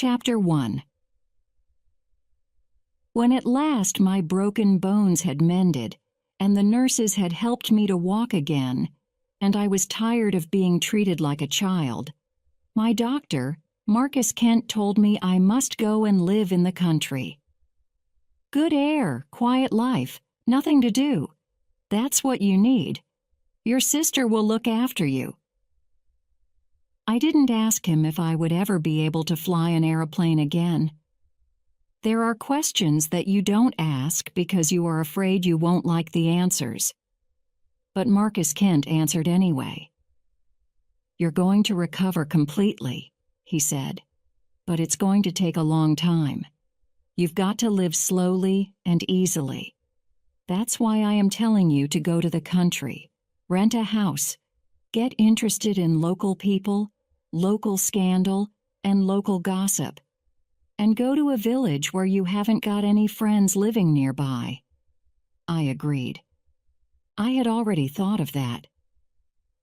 Chapter 1. When at last my broken bones had mended, and the nurses had helped me to walk again, and I was tired of being treated like a child, my doctor, Marcus Kent, told me I must go and live in the country. Good air, quiet life, nothing to do. That's what you need. Your sister will look after you. I didn't ask him if I would ever be able to fly an airplane again. There are questions that you don't ask because you are afraid you won't like the answers. But Marcus Kent answered anyway. You're going to recover completely, he said, but it's going to take a long time. You've got to live slowly and easily. That's why I am telling you to go to the country, rent a house, get interested in local people, local scandal, and local gossip, and go to a village where you haven't got any friends living nearby. I agreed. I had already thought of that.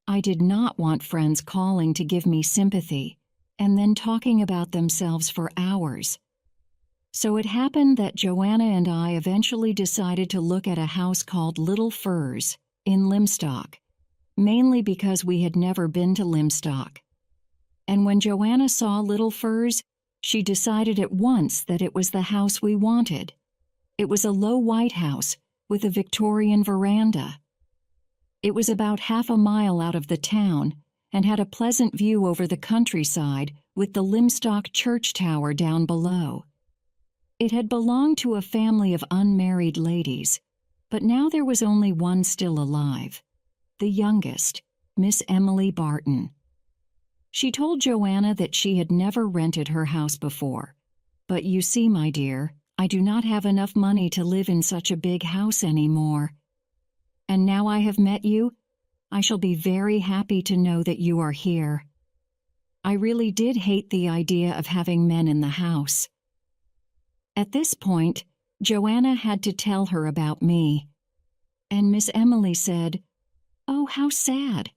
I did not want friends calling to give me sympathy and then talking about themselves for hours. So it happened that Joanna and I eventually decided to look at a house called Little Firs in Limstock, mainly because we had never been to Limstock. And when Joanna saw Little Firs, she decided at once that it was the house we wanted. It was a low white house with a Victorian veranda. It was about half a mile out of the town and had a pleasant view over the countryside with the Limstock church tower down below. It had belonged to a family of unmarried ladies, but now there was only one still alive, the youngest, Miss Emily Barton. She told Joanna that she had never rented her house before. But you see, my dear, I do not have enough money to live in such a big house anymore. And now I have met you, I shall be very happy to know that you are here. I really did hate the idea of having men in the house. At this point, Joanna had to tell her about me. And Miss Emily said, "Oh, how sad.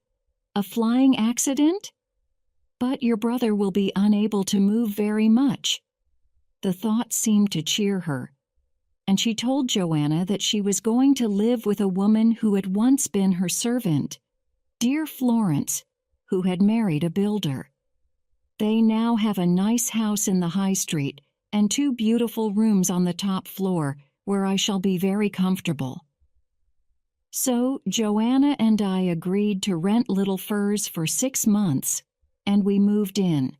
A flying accident? But your brother will be unable to move very much." The thought seemed to cheer her, and she told Joanna that she was going to live with a woman who had once been her servant, dear Florence, who had married a builder. They now have a nice house in the high street and 2 beautiful rooms on the top floor where I shall be very comfortable. So Joanna and I agreed to rent Little Firs for 6 months, and we moved in.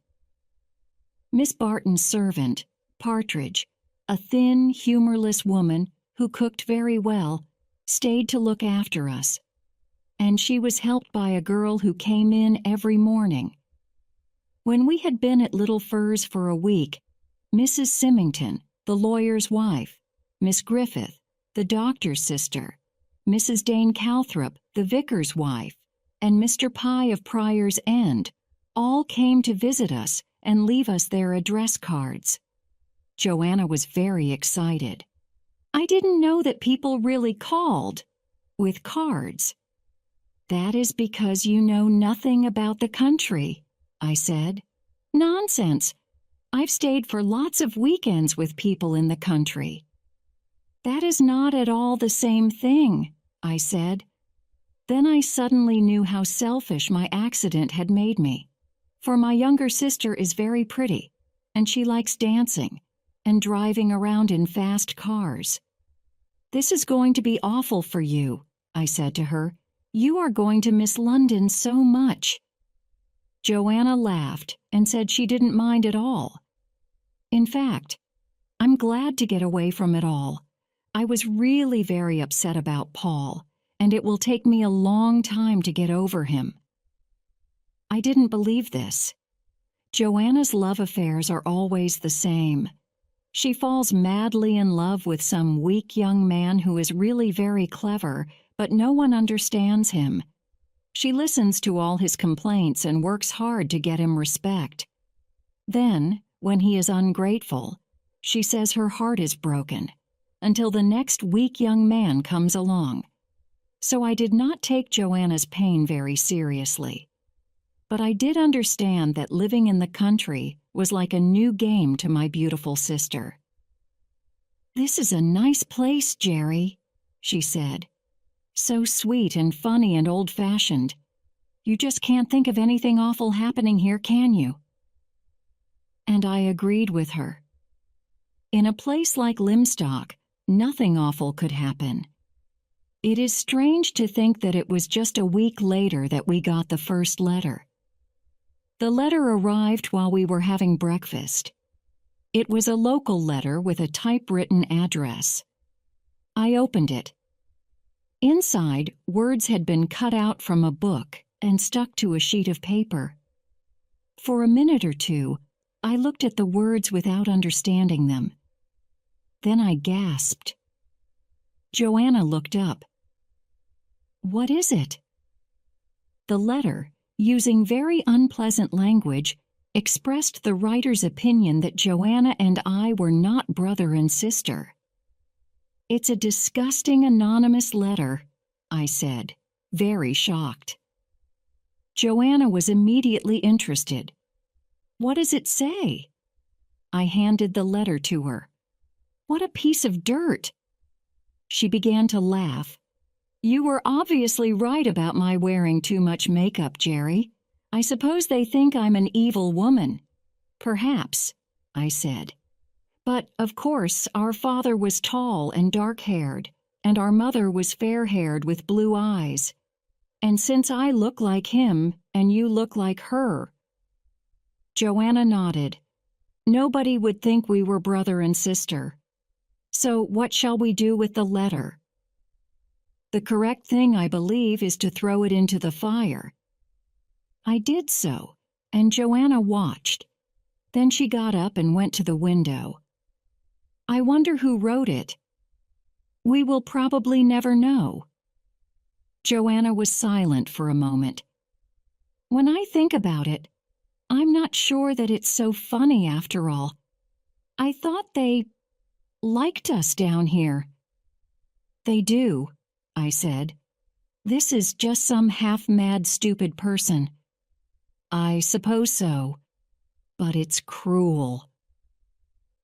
Miss Barton's servant, Partridge, a thin, humorless woman who cooked very well, stayed to look after us, and she was helped by a girl who came in every morning. When we had been at Little Firs for a week, Mrs. Symington, the lawyer's wife, Miss Griffith, the doctor's sister, Mrs. Dane Calthrop, the vicar's wife, and Mr. Pye of Prior's End all came to visit us and leave us their address cards. Joanna was very excited. I didn't know that people really called with cards. That is because you know nothing about the country, I said. Nonsense. I've stayed for lots of weekends with people in the country. That is not at all the same thing, I said. Then I suddenly knew how selfish my accident had made me. For my younger sister is very pretty, and she likes dancing and driving around in fast cars. This is going to be awful for you, I said to her. You are going to miss London so much. Joanna laughed and said she didn't mind at all. In fact, I'm glad to get away from it all. I was really very upset about Paul, and it will take me a long time to get over him. I didn't believe this. Joanna's love affairs are always the same. She falls madly in love with some weak young man who is really very clever, but no one understands him. She listens to all his complaints and works hard to get him respect. Then, when he is ungrateful, she says her heart is broken, until the next weak young man comes along. So I did not take Joanna's pain very seriously. But I did understand that living in the country was like a new game to my beautiful sister. "This is a nice place, Jerry," she said. "So sweet and funny and old-fashioned. You just can't think of anything awful happening here, can you?" And I agreed with her. In a place like Limstock, nothing awful could happen. It is strange to think that it was just a week later that we got the first letter. The letter arrived while we were having breakfast. It was a local letter with a typewritten address. I opened it. Inside, words had been cut out from a book and stuck to a sheet of paper. For a minute or two, I looked at the words without understanding them. Then I gasped. Joanna looked up. "What is it?" The letter, using very unpleasant language, expressed the writer's opinion that Joanna and I were not brother and sister. "It's a disgusting anonymous letter," I said, very shocked. Joanna was immediately interested. "What does it say?" I handed the letter to her. "What a piece of dirt!" She began to laugh. "You were obviously right about my wearing too much makeup, Jerry. I suppose they think I'm an evil woman." "Perhaps," I said. "But, of course, our father was tall and dark-haired, and our mother was fair-haired with blue eyes. And since I look like him, and you look like her—" Joanna nodded. "Nobody would think we were brother and sister. So what shall we do with the letter?" "The correct thing, I believe, is to throw it into the fire." I did so, and Joanna watched. Then she got up and went to the window. "I wonder who wrote it." "We will probably never know." Joanna was silent for a moment. "When I think about it, I'm not sure that it's so funny after all. I thought they liked us down here." "They do," I said. "This is just some half-mad, stupid person." "I suppose so. But it's cruel."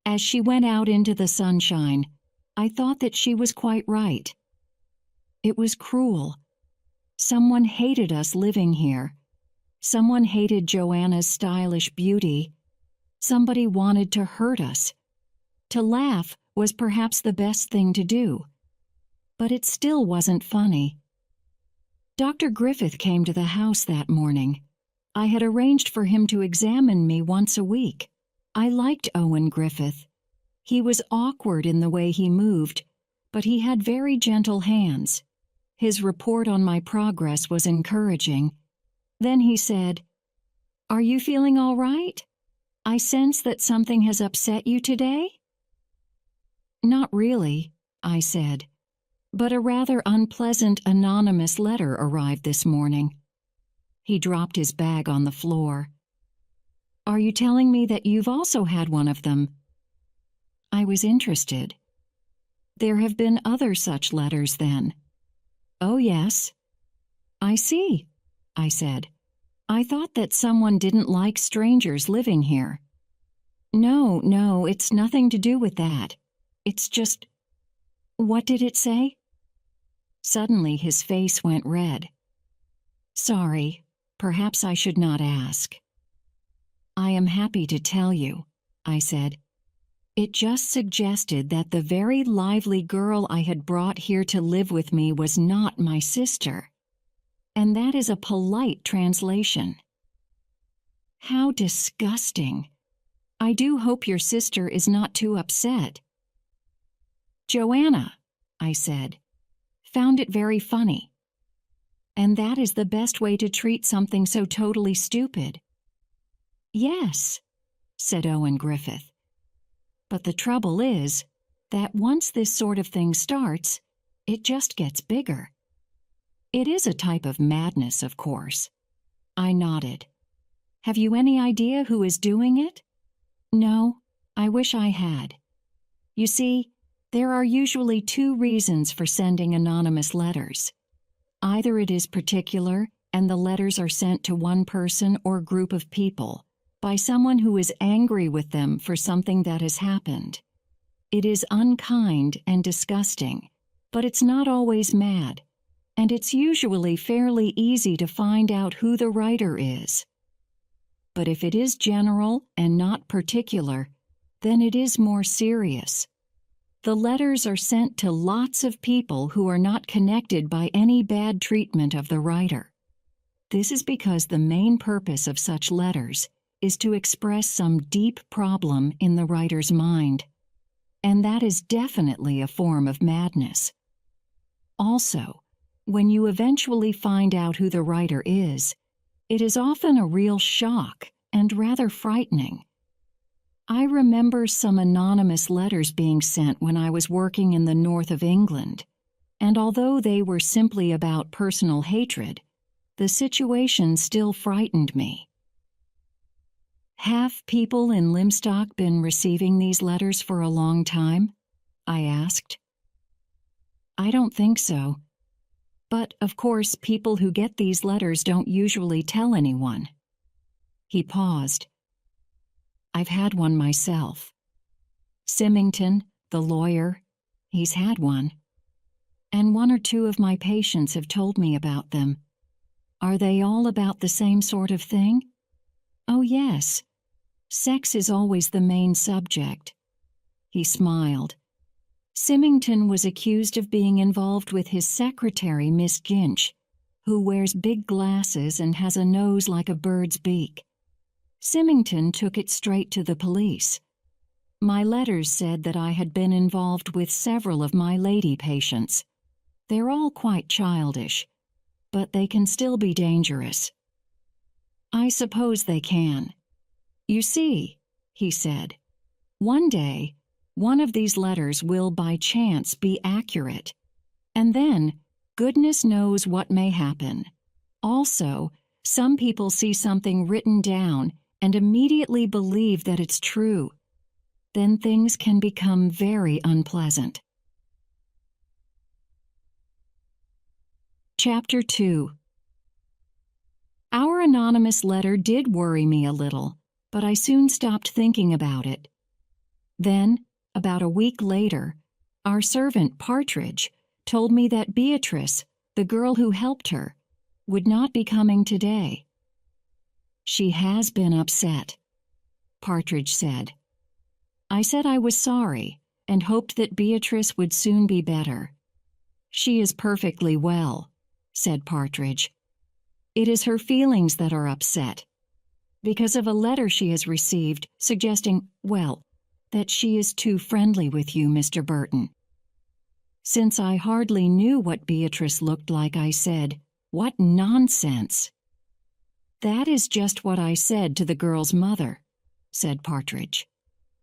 As she went out into the sunshine, I thought that she was quite right. It was cruel. Someone hated us living here. Someone hated Joanna's stylish beauty. Somebody wanted to hurt us. To laugh was perhaps the best thing to do. But it still wasn't funny. Dr. Griffith came to the house that morning. I had arranged for him to examine me once a week. I liked Owen Griffith. He was awkward in the way he moved, but he had very gentle hands. His report on my progress was encouraging. Then he said, "Are you feeling all right? I sense that something has upset you today?" "Not really," I said, "but a rather unpleasant anonymous letter arrived this morning." He dropped his bag on the floor. "Are you telling me that you've also had one of them?" I was interested. "There have been other such letters, then?" "Oh, yes." "I see," I said. "I thought that someone didn't like strangers living here." No, it's nothing to do with that. It's just—" "What did it say?" Suddenly his face went red. "Sorry, perhaps I should not ask." "I am happy to tell you," I said. "It just suggested that the very lively girl I had brought here to live with me was not my sister. And that is a polite translation." "How disgusting. I do hope your sister is not too upset." "Joanna," I said, "found it very funny. And that is the best way to treat something so totally stupid." "Yes," said Owen Griffith. "But the trouble is that once this sort of thing starts, it just gets bigger. It is a type of madness, of course." I nodded. "Have you any idea who is doing it?" "No, I wish I had. You see, there are usually two reasons for sending anonymous letters. Either it is particular and the letters are sent to one person or group of people, by someone who is angry with them for something that has happened. It is unkind and disgusting, but it's not always mad, and it's usually fairly easy to find out who the writer is. But if it is general and not particular, then it is more serious. The letters are sent to lots of people who are not connected by any bad treatment of the writer. This is because the main purpose of such letters is to express some deep problem in the writer's mind. And that is definitely a form of madness. Also, when you eventually find out who the writer is, it is often a real shock and rather frightening. I remember some anonymous letters being sent when I was working in the north of England, and although they were simply about personal hatred, the situation still frightened me. Have people in Limstock been receiving these letters for a long time? I asked. I don't think so. But, of course, people who get these letters don't usually tell anyone. He paused. I've had one myself. Symington, the lawyer, he's had one. And one or two of my patients have told me about them. Are they all about the same sort of thing? Oh, yes. Sex is always the main subject. He smiled. Symington was accused of being involved with his secretary, Miss Ginch, who wears big glasses and has a nose like a bird's beak. Symington took it straight to the police. My letters said that I had been involved with several of my lady patients. They're all quite childish, but they can still be dangerous. I suppose they can. You see, he said, one day, one of these letters will by chance be accurate, and then goodness knows what may happen. Also, some people see something written down and immediately believe that it's true. Then things can become very unpleasant. Chapter 2. Our anonymous letter did worry me a little, but I soon stopped thinking about it. Then, about a week later, our servant Partridge told me that Beatrice, the girl who helped her, would not be coming today. She has been upset, Partridge said. I said I was sorry and hoped that Beatrice would soon be better. She is perfectly well, said Partridge. It is her feelings that are upset, because of a letter she has received suggesting, well, that she is too friendly with you, Mr. Burton. Since I hardly knew what Beatrice looked like, I said, "What nonsense!" "That is just what I said to the girl's mother," said Partridge.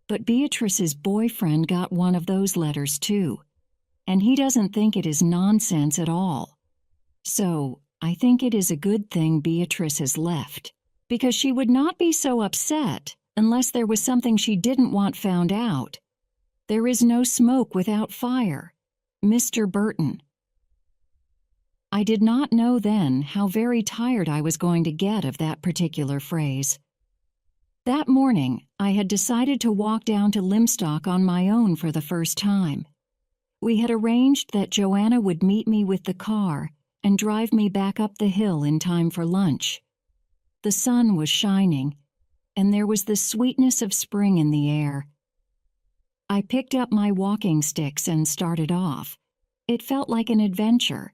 "But Beatrice's boyfriend got one of those letters too, and he doesn't think it is nonsense at all. So I think it is a good thing Beatrice has left, because she would not be so upset unless there was something she didn't want found out. There is no smoke without fire. Mr. Burton." I did not know then how very tired I was going to get of that particular phrase. That morning, I had decided to walk down to Limstock on my own for the first time. We had arranged that Joanna would meet me with the car and drive me back up the hill in time for lunch. The sun was shining, and there was the sweetness of spring in the air. I picked up my walking sticks and started off. It felt like an adventure,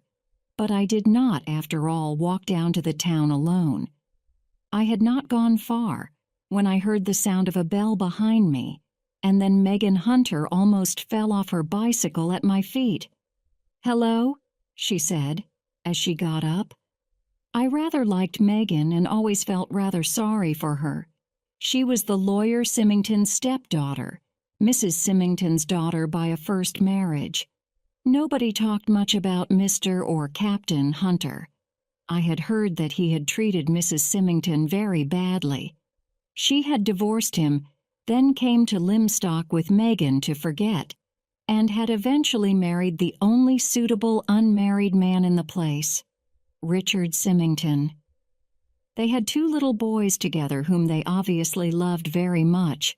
but I did not, after all, walk down to the town alone. I had not gone far when I heard the sound of a bell behind me, and then Megan Hunter almost fell off her bicycle at my feet. "Hello," she said, as she got up. I rather liked Megan and always felt rather sorry for her. She was the lawyer Symington's stepdaughter, Mrs. Symington's daughter by a first marriage. Nobody talked much about Mr. or Captain Hunter. I had heard that he had treated Mrs. Symington very badly. She had divorced him, then came to Limstock with Megan to forget, and had eventually married the only suitable unmarried man in the place, Richard Symington. They had 2 little boys together whom they obviously loved very much,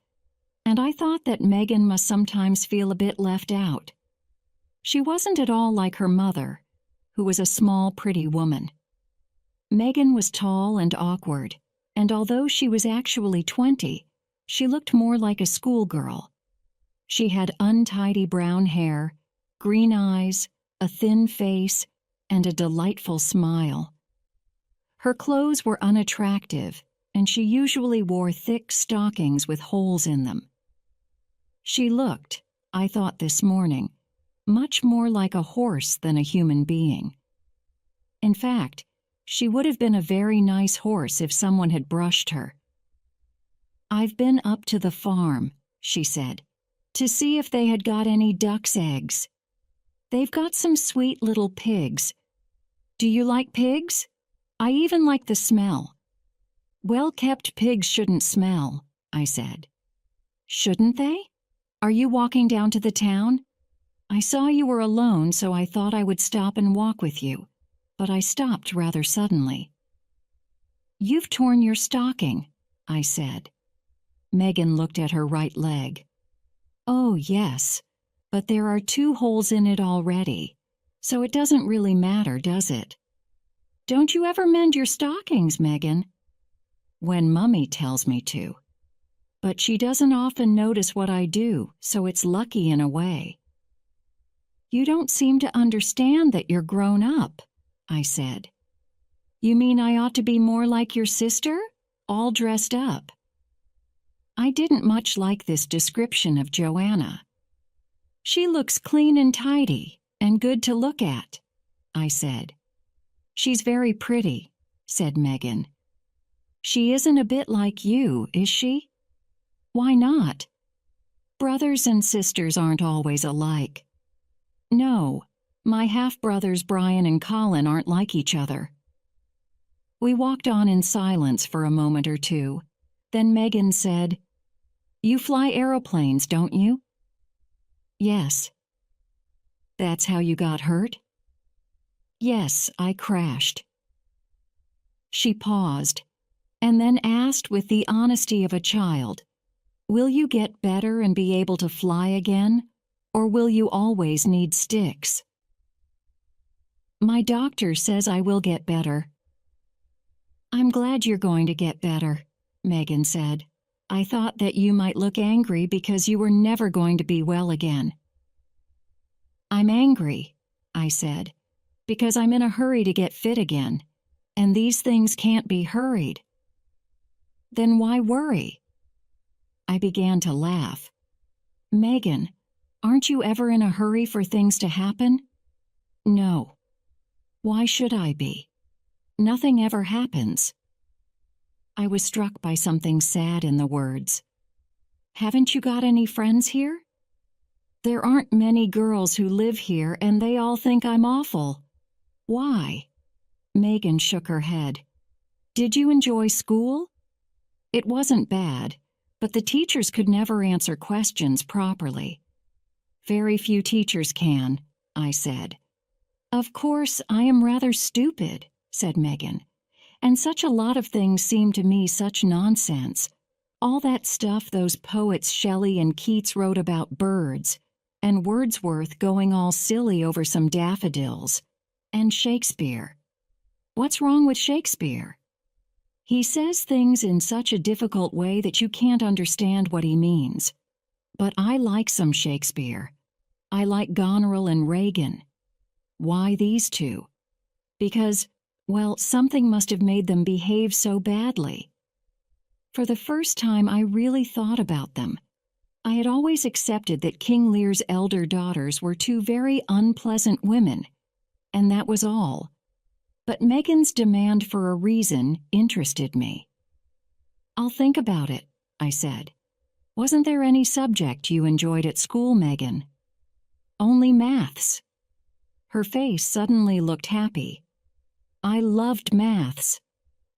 and I thought that Megan must sometimes feel a bit left out. She wasn't at all like her mother, who was a small, pretty woman. Megan was tall and awkward, and although she was actually 20, she looked more like a schoolgirl. She had untidy brown hair, green eyes, a thin face, and a delightful smile. Her clothes were unattractive, and she usually wore thick stockings with holes in them. She looked, I thought this morning, much more like a horse than a human being. In fact, she would have been a very nice horse if someone had brushed her. "I've been up to the farm," she said, "to see if they had got any duck's eggs. They've got some sweet little pigs. Do you like pigs? I even like the smell." "Well-kept pigs shouldn't smell," I said. "Shouldn't they? Are you walking down to the town? I saw you were alone, so I thought I would stop and walk with you, but I stopped rather suddenly." "You've torn your stocking," I said. Megan looked at her right leg. "Oh, yes, but there are 2 holes in it already, so it doesn't really matter, does it?" "Don't you ever mend your stockings, Megan?" "When Mummy tells me to. But she doesn't often notice what I do, so it's lucky in a way." "You don't seem to understand that you're grown up," I said. "You mean I ought to be more like your sister, all dressed up?" I didn't much like this description of Joanna. "She looks clean and tidy and good to look at," I said. "She's very pretty," said Megan. "She isn't a bit like you, is she?" "Why not?" "Brothers and sisters aren't always alike." "No, my half-brothers Brian and Colin aren't like each other." We walked on in silence for a moment or two. Then Megan said, "You fly aeroplanes, don't you?" "Yes." "That's how you got hurt?" "Yes, I crashed." She paused, and then asked with the honesty of a child, "Will you get better and be able to fly again, or will you always need sticks?" "My doctor says I will get better." "I'm glad you're going to get better," Megan said. "I thought that you might look angry because you were never going to be well again." "I'm angry," I said, "because I'm in a hurry to get fit again, and these things can't be hurried." "Then why worry?" I began to laugh. "Megan, aren't you ever in a hurry for things to happen?" "No." "Why should I be? Nothing ever happens." I was struck by something sad in the words. "Haven't you got any friends here?" "There aren't many girls who live here, and they all think I'm awful." "Why?" Megan shook her head. "Did you enjoy school?" "It wasn't bad, but the teachers could never answer questions properly." "Very few teachers can," I said. "Of course, I am rather stupid," said Megan. "And such a lot of things seem to me such nonsense. All that stuff those poets Shelley and Keats wrote about birds, and Wordsworth going all silly over some daffodils, and Shakespeare. What's wrong with Shakespeare? He says things in such a difficult way that you can't understand what he means. But I like some Shakespeare. I like Goneril and Regan. Why these 2? Because, well, something must have made them behave so badly." For the first time, I really thought about them. I had always accepted that King Lear's elder daughters were 2 very unpleasant women, and that was all. But Megan's demand for a reason interested me. "I'll think about it," I said. "Wasn't there any subject you enjoyed at school, Megan?" "Only maths." Her face suddenly looked happy. "I loved maths.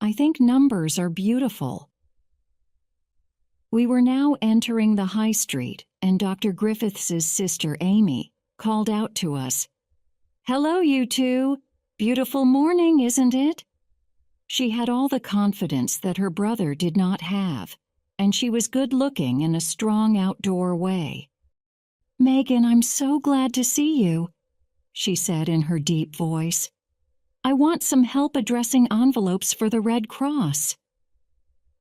I think numbers are beautiful." We were now entering the high street, and Dr. Griffiths's sister, Amy, called out to us, "Hello, you 2. Beautiful morning, isn't it?" She had all the confidence that her brother did not have, and she was good-looking in a strong outdoor way. "Megan, I'm so glad to see you," she said in her deep voice. "I want some help addressing envelopes for the Red Cross."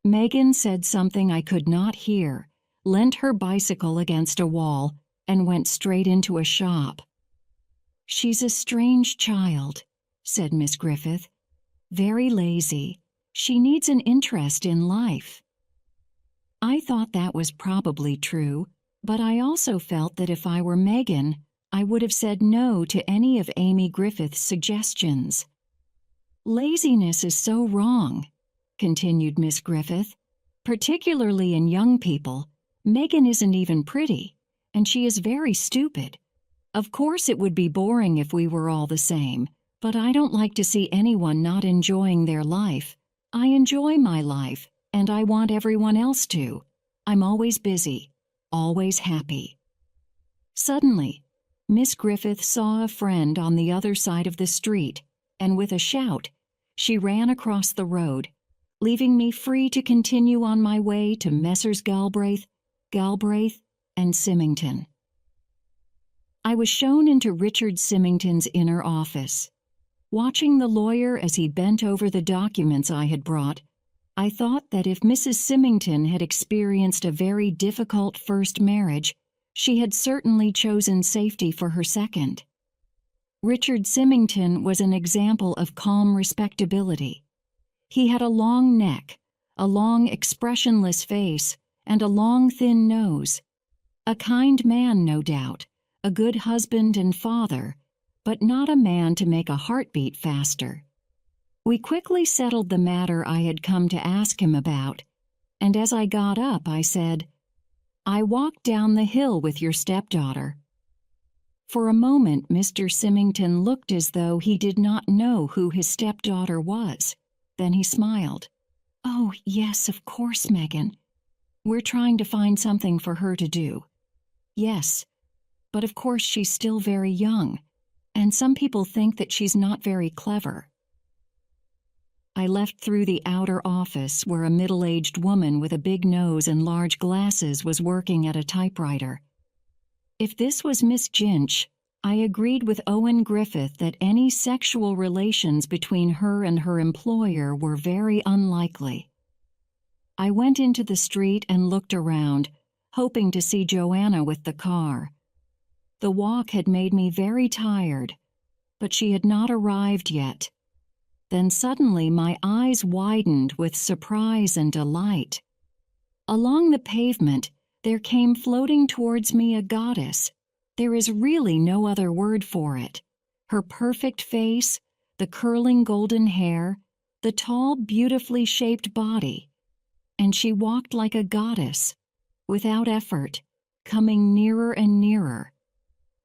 Megan said something I could not hear, leant her bicycle against a wall, and went straight into a shop. "She's a strange child," said Miss Griffith. "Very lazy. She needs an interest in life." I thought that was probably true, but I also felt that if I were Megan, I would have said no to any of Amy Griffith's suggestions. "Laziness is so wrong," continued Miss Griffith. "Particularly in young people. Megan isn't even pretty, and she is very stupid. Of course it would be boring if we were all the same, but I don't like to see anyone not enjoying their life. I enjoy my life, and I want everyone else to. I'm always busy, always happy." Suddenly, Miss Griffith saw a friend on the other side of the street, and with a shout, she ran across the road, leaving me free to continue on my way to Messrs. Galbraith, and Symington. I was shown into Richard Symington's inner office. Watching the lawyer as he bent over the documents I had brought, I thought that if Mrs. Symington had experienced a very difficult first marriage, she had certainly chosen safety for her second. Richard Symington was an example of calm respectability. He had a long neck, a long expressionless face, and a long thin nose. A kind man, no doubt, a good husband and father, but not a man to make a heartbeat faster. We quickly settled the matter I had come to ask him about, and as I got up I said, "I walked down the hill with your stepdaughter." For a moment Mr. Symington looked as though he did not know who his stepdaughter was. Then he smiled. "Oh, yes, of course, Megan. We're trying to find something for her to do. Yes, but of course she's still very young, and some people think that she's not very clever." I left through the outer office where a middle-aged woman with a big nose and large glasses was working at a typewriter. If this was Miss Jinch, I agreed with Owen Griffith that any sexual relations between her and her employer were very unlikely. I went into the street and looked around, hoping to see Joanna with the car. The walk had made me very tired, but she had not arrived yet. Then suddenly my eyes widened with surprise and delight. Along the pavement, there came floating towards me a goddess. There is really no other word for it. Her perfect face, the curling golden hair, the tall, beautifully shaped body. And she walked like a goddess, without effort, coming nearer and nearer.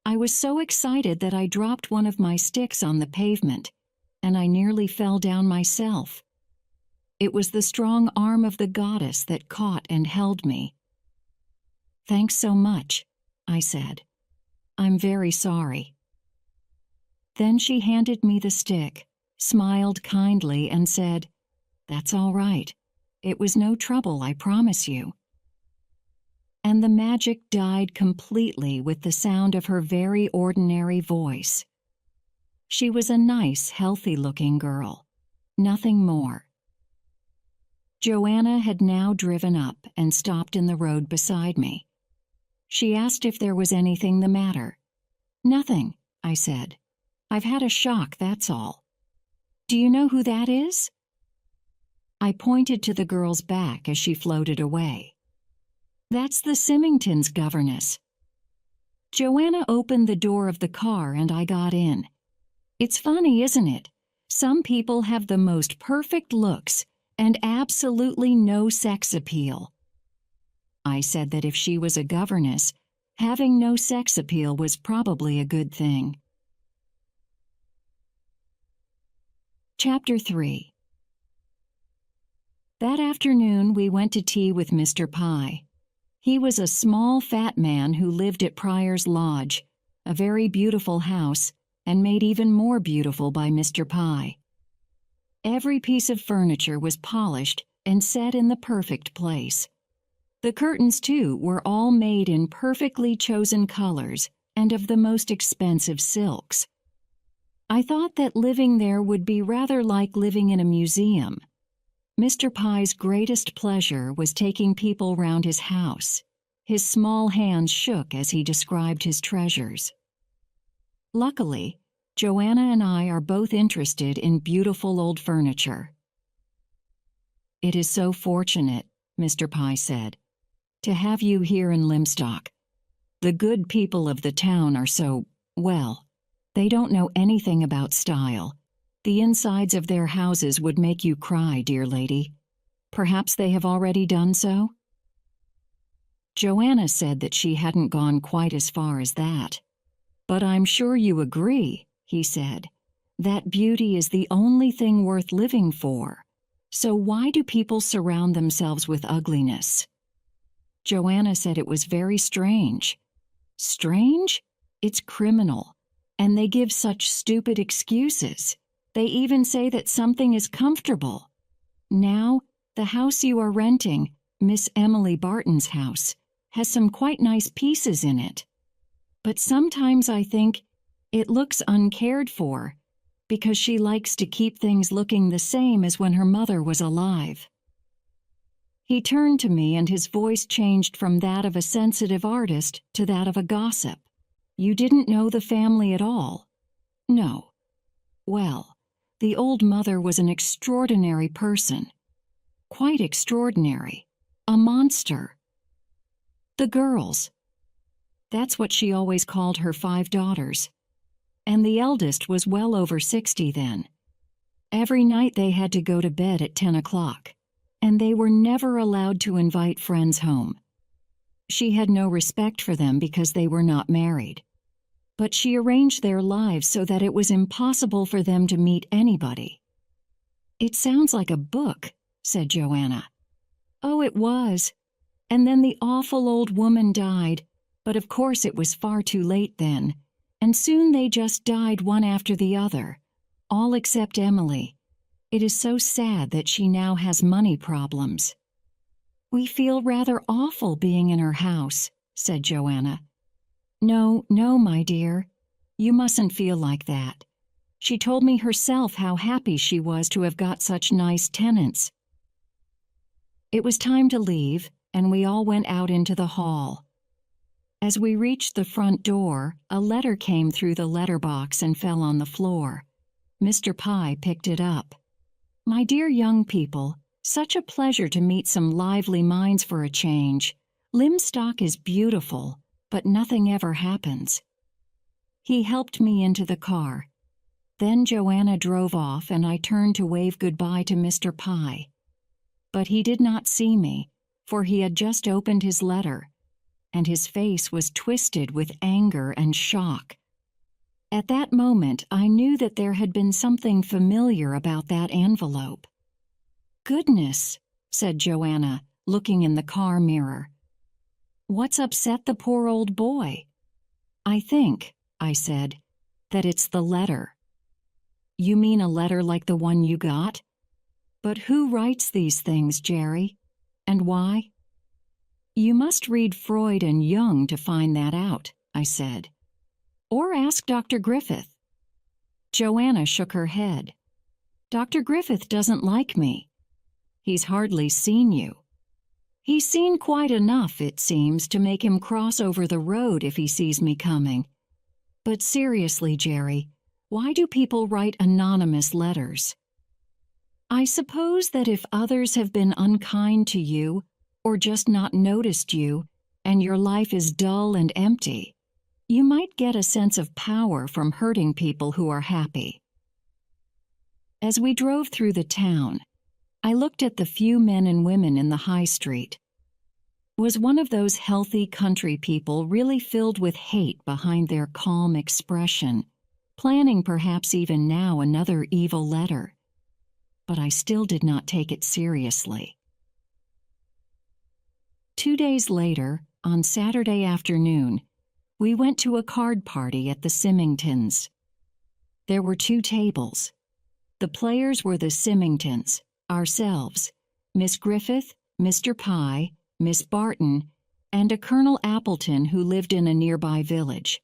I was so excited that I dropped one of my sticks on the pavement, and I nearly fell down myself. It was the strong arm of the goddess that caught and held me. "Thanks so much," I said. "I'm very sorry." Then she handed me the stick, smiled kindly, and said, "That's all right. It was no trouble, I promise you." And the magic died completely with the sound of her very ordinary voice. She was a nice, healthy-looking girl. Nothing more. Joanna had now driven up and stopped in the road beside me. She asked if there was anything the matter. "Nothing," I said. "I've had a shock, that's all." "Do you know who that is?" I pointed to the girl's back as she floated away. "That's the Symingtons' governess." Joanna opened the door of the car and I got in. It's funny, isn't it? Some people have the most perfect looks and absolutely no sex appeal. I said that if she was a governess, having no sex appeal was probably a good thing. Chapter 3. That afternoon we went to tea with Mr. Pye. He was a small, fat man who lived at Pryor's Lodge, a very beautiful house, and made even more beautiful by Mr. Pye. Every piece of furniture was polished and set in the perfect place. The curtains, too, were all made in perfectly chosen colors and of the most expensive silks. I thought that living there would be rather like living in a museum. Mr. Pye's greatest pleasure was taking people round his house. His small hands shook as he described his treasures. Luckily, Joanna and I are both interested in beautiful old furniture. "It is so fortunate," Mr. Pye said, "to have you here in Limstock. The good people of the town are so, well, they don't know anything about style. The insides of their houses would make you cry, dear lady. Perhaps they have already done so?" Joanna said that she hadn't gone quite as far as that. "But I'm sure you agree," he said, "that beauty is the only thing worth living for. So why do people surround themselves with ugliness?" Joanna said it was very strange. Strange? It's criminal. And they give such stupid excuses. They even say that something is comfortable. Now, the house you are renting, Miss Emily Barton's house, has some quite nice pieces in it. But sometimes I think it looks uncared for because she likes to keep things looking the same as when her mother was alive. He turned to me and his voice changed from that of a sensitive artist to that of a gossip. "You didn't know the family at all?" "No." "Well, the old mother was an extraordinary person. Quite extraordinary. A monster. The girls. That's what she always called her 5 daughters. And the eldest was well over 60 then. Every night they had to go to bed at 10 o'clock, and they were never allowed to invite friends home. She had no respect for them because they were not married. But she arranged their lives so that it was impossible for them to meet anybody." "It sounds like a book," said Joanna. "Oh, it was. And then the awful old woman died, but of course it was far too late then, and soon they just died one after the other, all except Emily. It is so sad that she now has money problems." "We feel rather awful being in her house," said Joanna. "No, no, my dear. You mustn't feel like that. She told me herself how happy she was to have got such nice tenants." It was time to leave, and we all went out into the hall. As we reached the front door, a letter came through the letterbox and fell on the floor. Mr. Pye picked it up. "My dear young people, such a pleasure to meet some lively minds for a change. Limstock is beautiful, but nothing ever happens." He helped me into the car. Then Joanna drove off and I turned to wave goodbye to Mr. Pye. But he did not see me, for he had just opened his letter, and his face was twisted with anger and shock. At that moment I knew that there had been something familiar about that envelope. "Goodness," said Joanna, looking in the car mirror. "What's upset the poor old boy?" "I think," I said, "that it's the letter." "You mean a letter like the one you got? But who writes these things, Jerry? And why?" "You must read Freud and Jung to find that out," I said. "Or ask Dr. Griffith." Joanna shook her head. "Dr. Griffith doesn't like me. He's hardly seen you. He's seen quite enough, it seems, to make him cross over the road if he sees me coming. But seriously, Jerry, why do people write anonymous letters? I suppose that if others have been unkind to you, or just not noticed you, and your life is dull and empty, you might get a sense of power from hurting people who are happy." As we drove through the town, I looked at the few men and women in the high street. Was one of those healthy country people really filled with hate behind their calm expression, planning perhaps even now another evil letter? But I still did not take it seriously. 2 days later, on Saturday afternoon, we went to a card party at the Symingtons. There were 2 tables. The players were the Symingtons, ourselves, Miss Griffith, Mr. Pye, Miss Barton, and a Colonel Appleton who lived in a nearby village.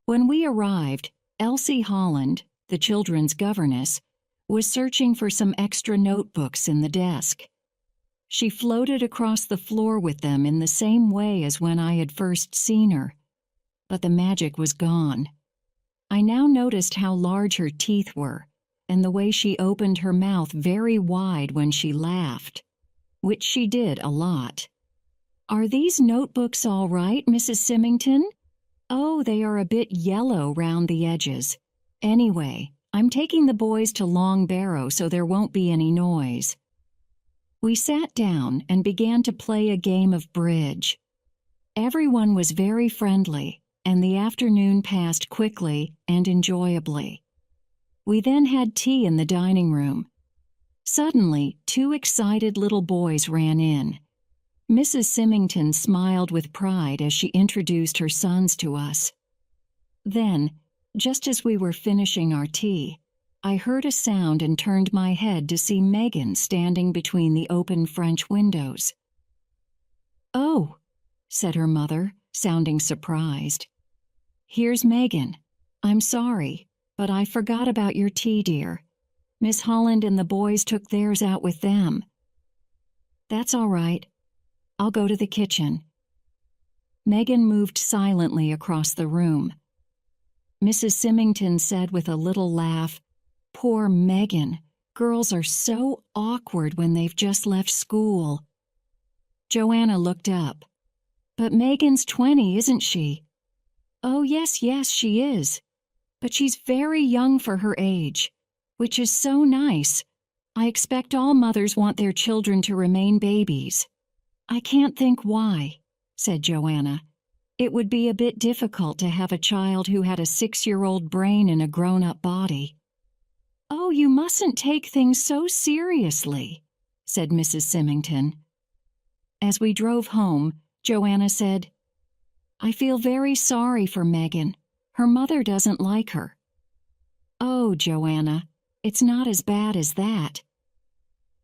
When we arrived, Elsie Holland, the children's governess, was searching for some extra notebooks in the desk. She floated across the floor with them in the same way as when I had first seen her, but the magic was gone. I now noticed how large her teeth were, and the way she opened her mouth very wide when she laughed, which she did a lot. "Are these notebooks all right, Mrs. Symington?" "Oh, they are a bit yellow round the edges. Anyway, I'm taking the boys to Long Barrow so there won't be any noise." We sat down and began to play a game of bridge. Everyone was very friendly, and the afternoon passed quickly and enjoyably. We then had tea in the dining room. Suddenly, 2 excited little boys ran in. Mrs. Symington smiled with pride as she introduced her sons to us. Then, just as we were finishing our tea, I heard a sound and turned my head to see Megan standing between the open French windows. "Oh," said her mother, sounding surprised. "Here's Megan. I'm sorry, but I forgot about your tea, dear. Miss Holland and the boys took theirs out with them." "That's all right. I'll go to the kitchen." Megan moved silently across the room. Mrs. Symington said with a little laugh, "Poor Megan. Girls are so awkward when they've just left school." Joanna looked up. "But Megan's 20, isn't she?" "Oh, yes, she is. But she's very young for her age, which is so nice. I expect all mothers want their children to remain babies." "I can't think why," said Joanna. "It would be a bit difficult to have a child who had a 6-year-old brain in a grown-up body." "Oh, you mustn't take things so seriously," said Mrs. Symington. As we drove home, Joanna said, "I feel very sorry for Megan. Her mother doesn't like her." "Oh, Joanna, it's not as bad as that."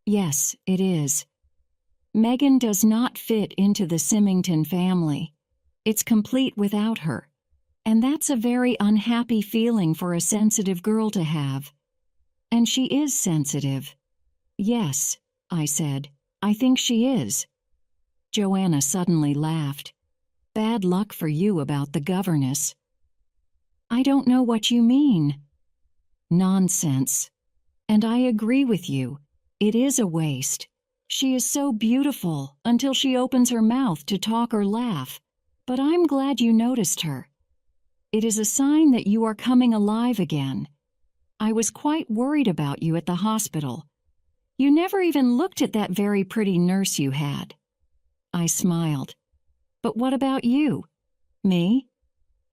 "Yes, it is. Megan does not fit into the Symington family. It's complete without her, and that's a very unhappy feeling for a sensitive girl to have. And she is sensitive." "Yes," I said, "I think she is." Joanna suddenly laughed. "Bad luck for you about the governess." "I don't know what you mean." "Nonsense. And I agree with you. It is a waste. She is so beautiful until she opens her mouth to talk or laugh. But I'm glad you noticed her. It is a sign that you are coming alive again. I was quite worried about you at the hospital. You never even looked at that very pretty nurse you had." I smiled. "But what about you?" "Me?"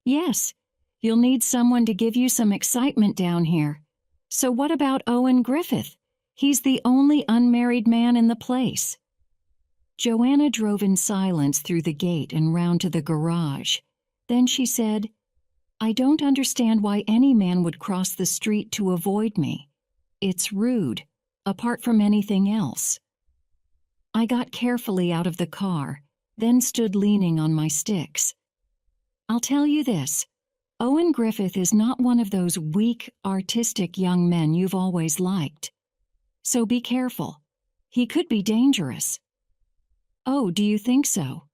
"Yes. You'll need someone to give you some excitement down here. So what about Owen Griffith? He's the only unmarried man in the place." Joanna drove in silence through the gate and round to the garage. Then she said, "I don't understand why any man would cross the street to avoid me. It's rude, apart from anything else." I got carefully out of the car, then stood leaning on my sticks. "I'll tell you this. Owen Griffith is not one of those weak, artistic young men you've always liked. So be careful. He could be dangerous." "Oh, do you think so?"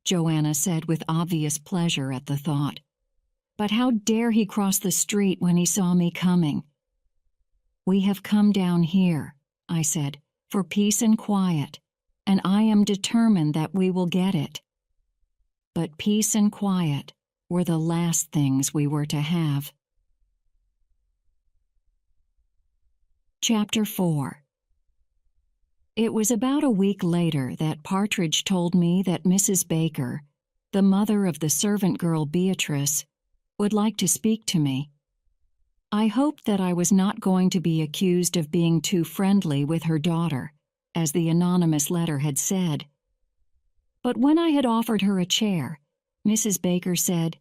Joanna said with obvious pleasure at the thought. "But how dare he cross the street when he saw me coming?" "We have come down here," I said, "for peace and quiet, and I am determined that we will get it." But peace and quiet were the last things we were to have. Chapter 4. It was about a week later that Partridge told me that Mrs. Baker, the mother of the servant girl Beatrice, would like to speak to me. I hoped that I was not going to be accused of being too friendly with her daughter, as the anonymous letter had said. But when I had offered her a chair, Mrs. Baker said,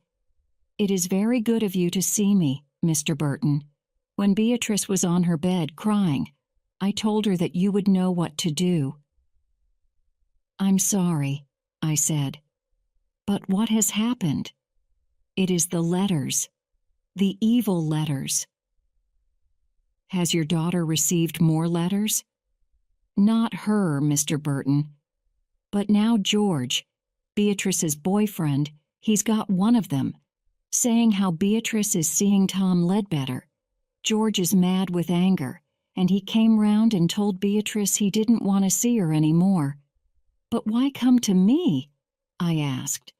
"It is very good of you to see me, Mr. Burton. When Beatrice was on her bed crying, I told her that you would know what to do." "I'm sorry," I said. "But what has happened?" "It is the letters. The evil letters." "Has your daughter received more letters?" "Not her, Mr. Burton. But now George, Beatrice's boyfriend, he's got one of them, saying how Beatrice is seeing Tom Ledbetter. George is mad with anger, and he came round and told Beatrice he didn't want to see her anymore." "But why come to me?" I asked.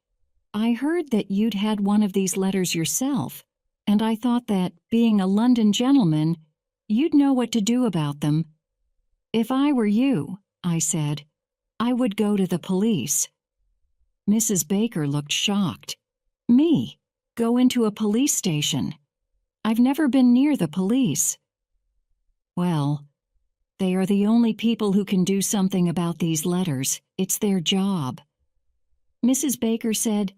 "I heard that you'd had one of these letters yourself, and I thought that, being a London gentleman, you'd know what to do about them." "If I were you," I said, "I would go to the police." Mrs. Baker looked shocked. "Me? Go into a police station? I've never been near the police." "Well, they are the only people who can do something about these letters. It's their job." Mrs. Baker said,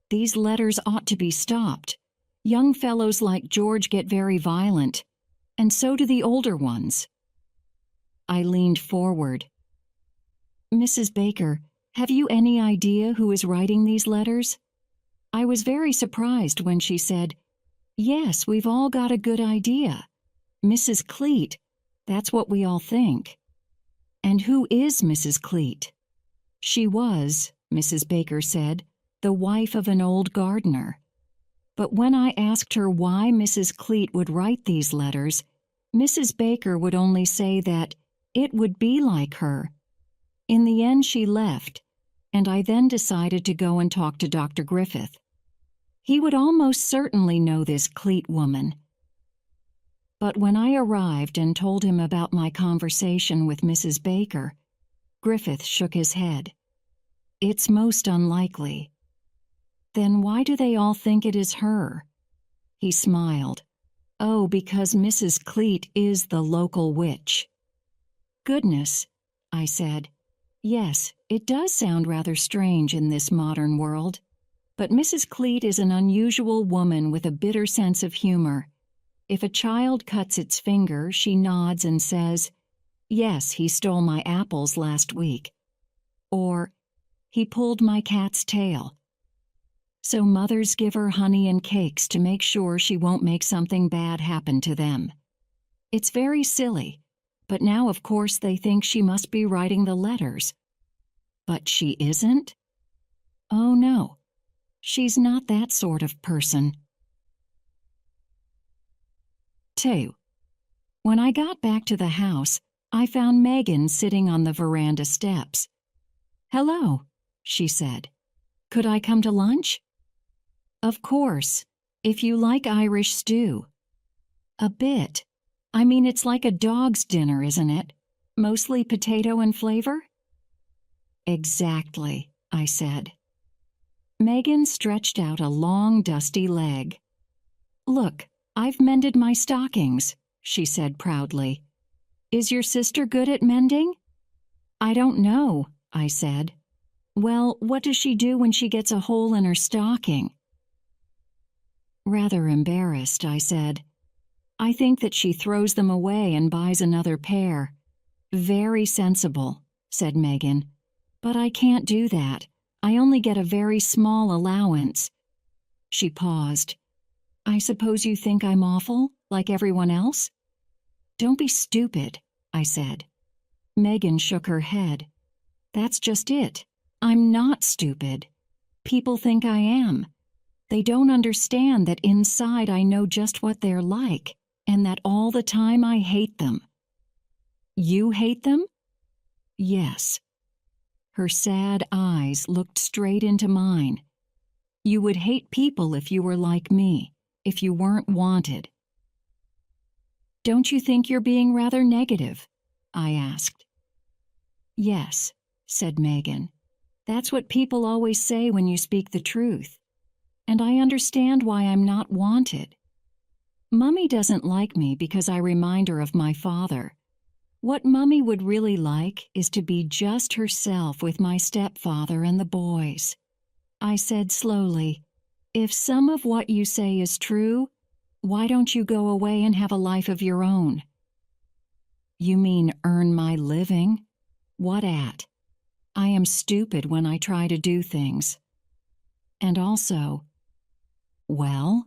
"These letters ought to be stopped. Young fellows like George get very violent, and so do the older ones." I leaned forward. "Mrs. Baker, have you any idea who is writing these letters?" I was very surprised when she said, "Yes, we've all got a good idea. Mrs. Cleet, that's what we all think." "And who is Mrs. Cleet?" "She was," Mrs. Baker said, "the wife of an old gardener." But when I asked her why Mrs. Cleet would write these letters, Mrs. Baker would only say that it would be like her. In the end she left, and I then decided to go and talk to Dr. Griffith. He would almost certainly know this Cleet woman. But when I arrived and told him about my conversation with Mrs. Baker, Griffith shook his head. "It's most unlikely." "Then why do they all think it is her?" He smiled. "Oh, because Mrs. Cleet is the local witch." "Goodness," I said. "Yes, it does sound rather strange in this modern world. But Mrs. Cleet is an unusual woman with a bitter sense of humor. If a child cuts its finger, she nods and says, 'Yes, he stole my apples last week.' Or, 'He pulled my cat's tail.' So mothers give her honey and cakes to make sure she won't make something bad happen to them. It's very silly, but now of course they think she must be writing the letters." "But she isn't?" "Oh no, she's not that sort of person." 2. When I got back to the house, I found Megan sitting on the veranda steps. "Hello," she said. "Could I come to lunch?" "Of course, if you like Irish stew." "A bit. I mean, it's like a dog's dinner, isn't it? Mostly potato and flavor?" "Exactly," I said. Megan stretched out a long, dusty leg. "Look, I've mended my stockings," she said proudly. "Is your sister good at mending?" "I don't know," I said. "Well, what does she do when she gets a hole in her stocking?" Rather embarrassed, I said, "I think that she throws them away and buys another pair." "Very sensible," said Megan. "But I can't do that. I only get a very small allowance." She paused. "I suppose you think I'm awful, like everyone else?" "Don't be stupid," I said. Megan shook her head. "That's just it. I'm not stupid. People think I am. They don't understand that inside I know just what they're like, and that all the time I hate them." "You hate them?" "Yes." Her sad eyes looked straight into mine. "You would hate people if you were like me, if you weren't wanted." "Don't you think you're being rather negative?" I asked. "Yes," said Megan. "That's what people always say when you speak the truth. And I understand why I'm not wanted. Mummy doesn't like me because I remind her of my father. What Mummy would really like is to be just herself with my stepfather and the boys." I said slowly, "If some of what you say is true, Why don't you go away and have a life of your own? You mean earn my living? What at? I am stupid when I try to do things. And also, well,